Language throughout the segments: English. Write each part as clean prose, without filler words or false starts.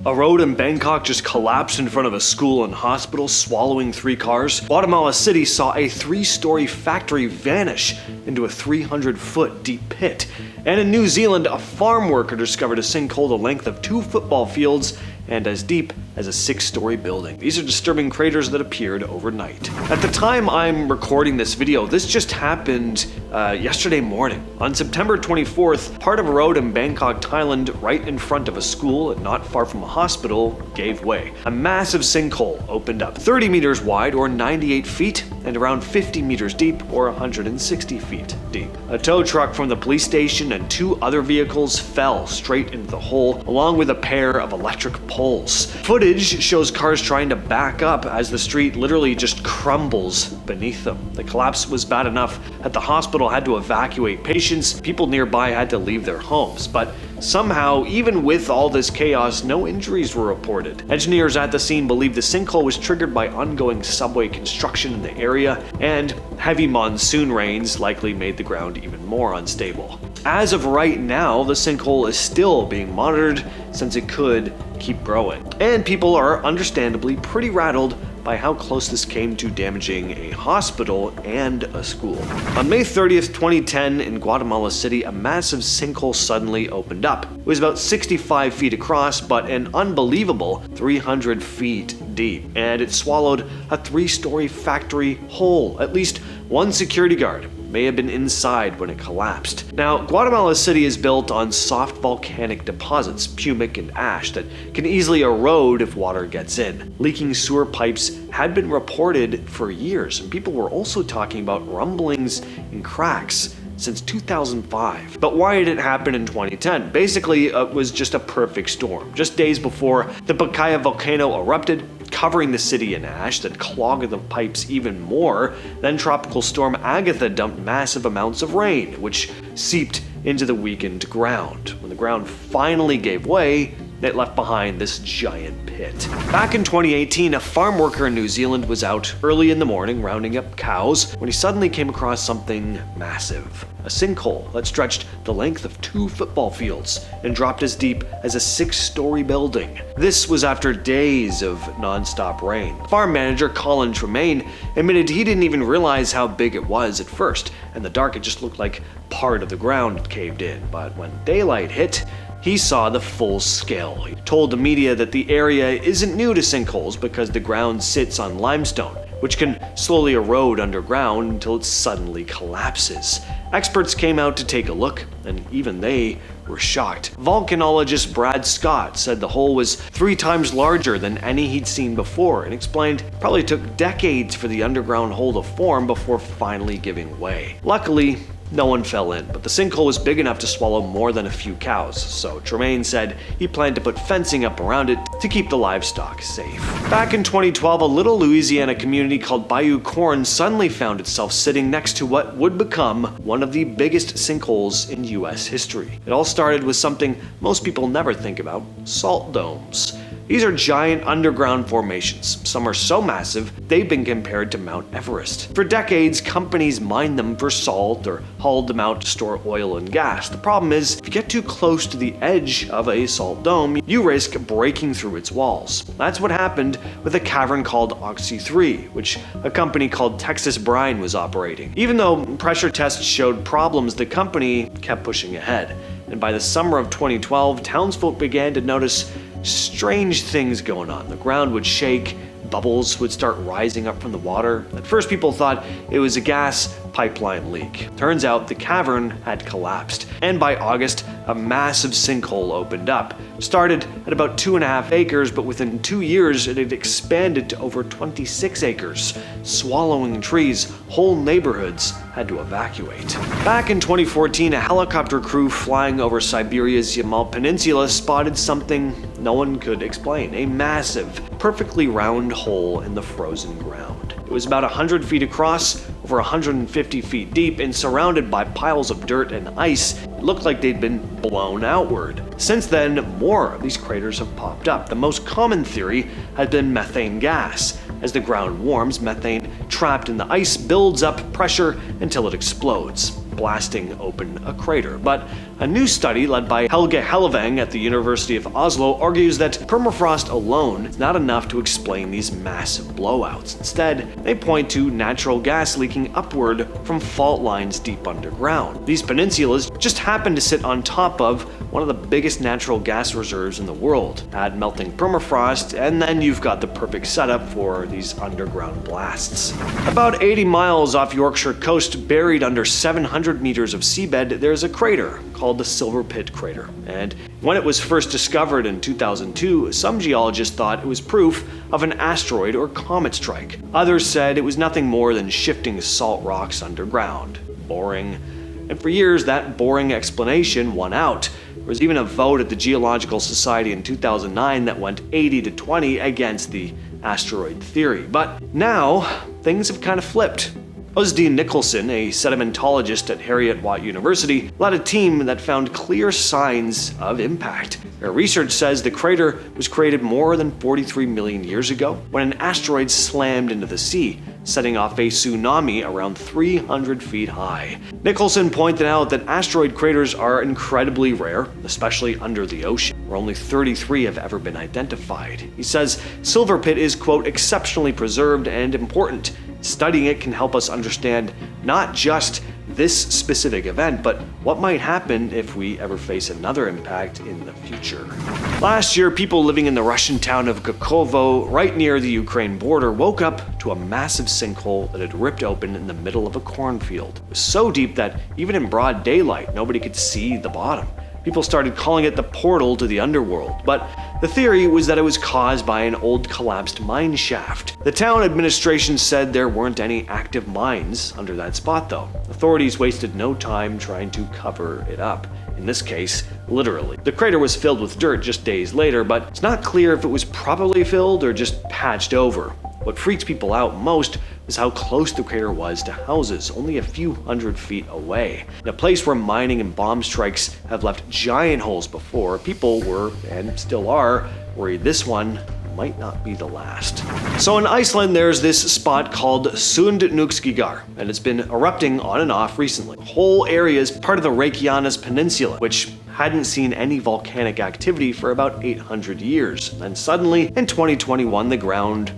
A road in Bangkok just collapsed in front of a school and hospital, swallowing 3 cars. Guatemala City saw a 3-story factory vanish into a 300-foot deep pit. And in New Zealand, a farm worker discovered a sinkhole the length of 2 football fields and as deep as a 6-story building. These are disturbing craters that appeared overnight. At the time I'm recording this video, this just happened yesterday morning. On September 24th, part of a road in Bangkok, Thailand, right in front of a school and not far from a hospital, gave way. A massive sinkhole opened up, 30 meters wide or 98 feet, and around 50 meters deep or 160 feet deep. A tow truck from the police station and 2 other vehicles fell straight into the hole, along with a pair of electric poles. Footage shows cars trying to back up as the street literally just crumbles beneath them. The collapse was bad enough that the hospital had to evacuate patients. People nearby had to leave their homes, but somehow, even with all this chaos, no injuries were reported. Engineers at the scene believe the sinkhole was triggered by ongoing subway construction in the area, and heavy monsoon rains likely made the ground even more unstable. As of right now, the sinkhole is still being monitored since it could keep growing. And people are understandably pretty rattled by how close this came to damaging a hospital and a school. On May 30th, 2010, in Guatemala City, a massive sinkhole suddenly opened up. It was about 65 feet across, but an unbelievable 300 feet deep, and it swallowed a 3-story factory whole. At least one security guard may have been inside when it collapsed. Now, Guatemala City is built on soft volcanic deposits, pumic and ash, that can easily erode if water gets in. Leaking sewer pipes had been reported for years, and people were also talking about rumblings and cracks since 2005. But why did it happen in 2010? Basically, it was just a perfect storm. Just days before, the Bayou volcano erupted, covering the city in ash that clogged the pipes even more. Then Tropical Storm Agatha dumped massive amounts of rain, which seeped into the weakened ground. When the ground finally gave way, it left behind this giant pit. Back in 2018, a farm worker in New Zealand was out early in the morning rounding up cows when he suddenly came across something massive. A sinkhole that stretched the length of 2 football fields and dropped as deep as a 6-story building. This was after days of non-stop rain. Farm manager Colin Tremaine admitted he didn't even realize how big it was at first. In the dark, it just looked like part of the ground caved in. But when daylight hit, he saw the full scale. He told the media that the area isn't new to sinkholes because the ground sits on limestone, which can slowly erode underground until it suddenly collapses. Experts came out to take a look, and even they were shocked. Volcanologist Brad Scott said the hole was 3 times larger than any he'd seen before, and explained it probably took decades for the underground hole to form before finally giving way. Luckily, no one fell in, but the sinkhole was big enough to swallow more than a few cows, so Tremaine said he planned to put fencing up around it to keep the livestock safe. Back in 2012, a little Louisiana community called Bayou, Corne suddenly found itself sitting next to what would become one of the biggest sinkholes in US history. It all started with something most people never think about: salt domes. These are giant underground formations. Some are so massive, they've been compared to Mount Everest. For decades, companies mined them for salt or hauled them out to store oil and gas. The problem is, if you get too close to the edge of a salt dome, you risk breaking through its walls. That's what happened with a cavern called Oxy 3, which a company called Texas Brine was operating. Even though pressure tests showed problems, the company kept pushing ahead. And by the summer of 2012, townsfolk began to notice strange things going on. The ground would shake, bubbles would start rising up from the water. At first, people thought it was a gas pipeline leak. Turns out the cavern had collapsed, and by August, a massive sinkhole opened up. Started at about 2.5 acres, but within 2 years, it had expanded to over 26 acres, swallowing trees. Whole neighborhoods had to evacuate. Back in 2014, a helicopter crew flying over Siberia's Yamal Peninsula spotted something no one could explain: a massive, perfectly round hole in the frozen ground. It was about 100 feet across, over 150 feet deep, and surrounded by piles of dirt and ice. It looked like they'd been blown outward. Since then, more of these craters have popped up. The most common theory has been methane gas. As the ground warms, methane trapped in the ice builds up pressure until it explodes. blasting open a crater. But a new study led by Helge Hellevang at the University of Oslo argues that permafrost alone is not enough to explain these massive blowouts. Instead, they point to natural gas leaking upward from fault lines deep underground. These peninsulas just happen to sit on top of one of the biggest natural gas reserves in the world. Add melting permafrost, and then you've got the perfect setup for these underground blasts. About 80 miles off Yorkshire coast, buried under 700 meters of seabed, there's a crater called the Silverpit Crater. And when it was first discovered in 2002, some geologists thought it was proof of an asteroid or comet strike. Others said it was nothing more than shifting salt rocks underground. Boring. And for years, that boring explanation won out. There was even a vote at the Geological Society in 2009 that went 80-20 against the asteroid theory. But now, things have kind of flipped. Usdi Nicholson, a sedimentologist at Heriot-Watt University, led a team that found clear signs of impact. Their research says the crater was created more than 43 million years ago when an asteroid slammed into the sea, setting off a tsunami around 300 feet high. Nicholson pointed out that asteroid craters are incredibly rare, especially under the ocean, where only 33 have ever been identified. He says Silverpit is, quote, exceptionally preserved and important. Studying it can help us understand not just this specific event, but what might happen if we ever face another impact in the future. Last year, people living in the Russian town of Gukovo, right near the Ukraine border, woke up to a massive sinkhole that had ripped open in the middle of a cornfield. It was so deep that even in broad daylight, nobody could see the bottom. People started calling it the portal to the underworld, but the theory was that it was caused by an old collapsed mine shaft. The town administration said there weren't any active mines under that spot though. Authorities wasted no time trying to cover it up. In this case, literally. The crater was filled with dirt just days later, but it's not clear if it was properly filled or just patched over. What freaks people out most was how close the crater was to houses, only a few hundred feet away. In a place where mining and bomb strikes have left giant holes before, people were, and still are, worried this one might not be the last. So in Iceland, there's this spot called Sundhnúksgígar, and it's been erupting on and off recently. The whole area is part of the Reykjanes Peninsula, which hadn't seen any volcanic activity for about 800 years. And suddenly, in 2021, the ground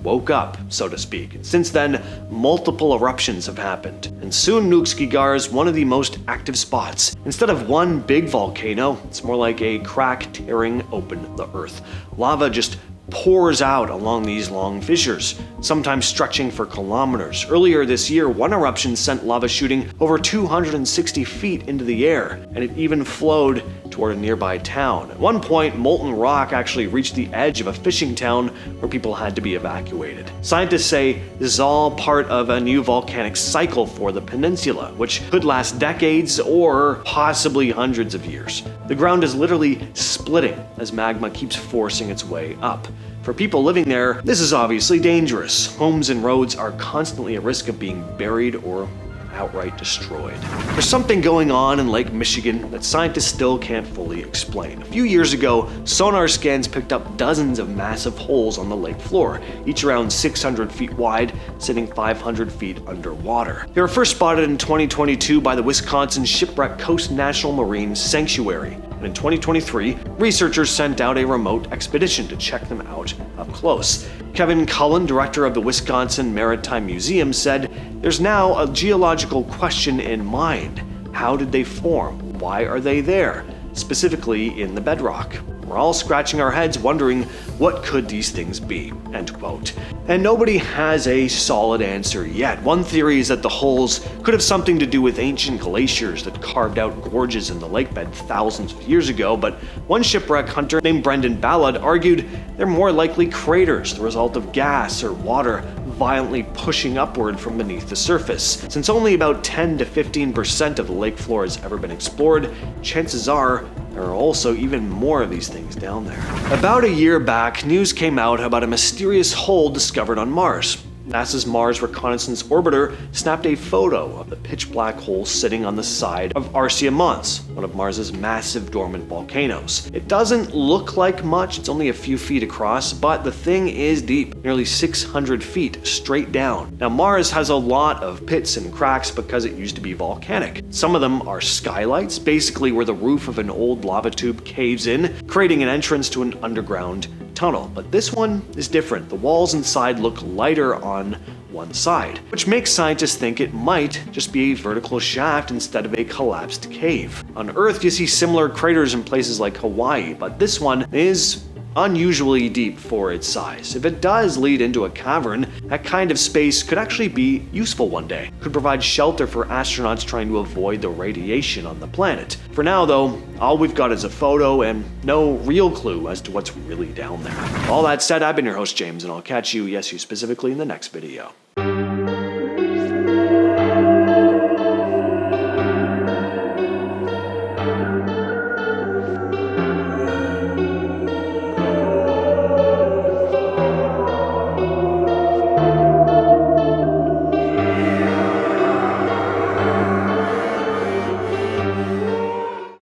woke up, so to speak. Since then, multiple eruptions have happened, and Sundhnúksgígar is one of the most active spots. Instead of one big volcano, it's more like a crack tearing open the earth. Lava just pours out along these long fissures, sometimes stretching for kilometers. Earlier this year, one eruption sent lava shooting over 260 feet into the air, and it even flowed toward a nearby town. At one point, molten rock actually reached the edge of a fishing town where people had to be evacuated. Scientists say this is all part of a new volcanic cycle for the peninsula, which could last decades or possibly hundreds of years. The ground is literally splitting as magma keeps forcing its way up. For people living there, this is obviously dangerous. Homes and roads are constantly at risk of being buried or outright destroyed. There's something going on in Lake Michigan that scientists still can't fully explain. A few years ago, sonar scans picked up dozens of massive holes on the lake floor, each around 600 feet wide, sitting 500 feet underwater. They were first spotted in 2022 by the Wisconsin Shipwreck Coast National Marine Sanctuary. And in 2023, researchers sent out a remote expedition to check them out up close. Kevin Cullen, director of the Wisconsin Maritime Museum, said, "There's now a geological question in mind. How did they form? Why are they there? Specifically in the bedrock. We're all scratching our heads wondering what could these things be," end quote. And nobody has a solid answer yet. One theory is that the holes could have something to do with ancient glaciers that carved out gorges in the lakebed thousands of years ago, but one shipwreck hunter named Brendan Ballard argued they're more likely craters, the result of gas or water violently pushing upward from beneath the surface. Since only about 10 to 15% of the lake floor has ever been explored, chances are there are also even more of these things down there. About a year back, news came out about a mysterious hole discovered on Mars. NASA's Mars Reconnaissance Orbiter snapped a photo of the pitch black hole sitting on the side of Arsia Mons, one of Mars's massive dormant volcanoes. It doesn't look like much, it's only a few feet across, but the thing is deep, nearly 600 feet straight down. Now Mars has a lot of pits and cracks because it used to be volcanic. Some of them are skylights, basically where the roof of an old lava tube caves in, creating an entrance to an underground tunnel. But this one is different. The walls inside look lighter on one side, which makes scientists think it might just be a vertical shaft instead of a collapsed cave. On Earth, you see similar craters in places like Hawaii, but this one is unusually deep for its size. If it does lead into a cavern, that kind of space could actually be useful one day. Could provide shelter for astronauts trying to avoid the radiation on the planet. For now though, all we've got is a photo and no real clue as to what's really down there. All that said, I've been your host James, and I'll catch you, yes you specifically, in the next video.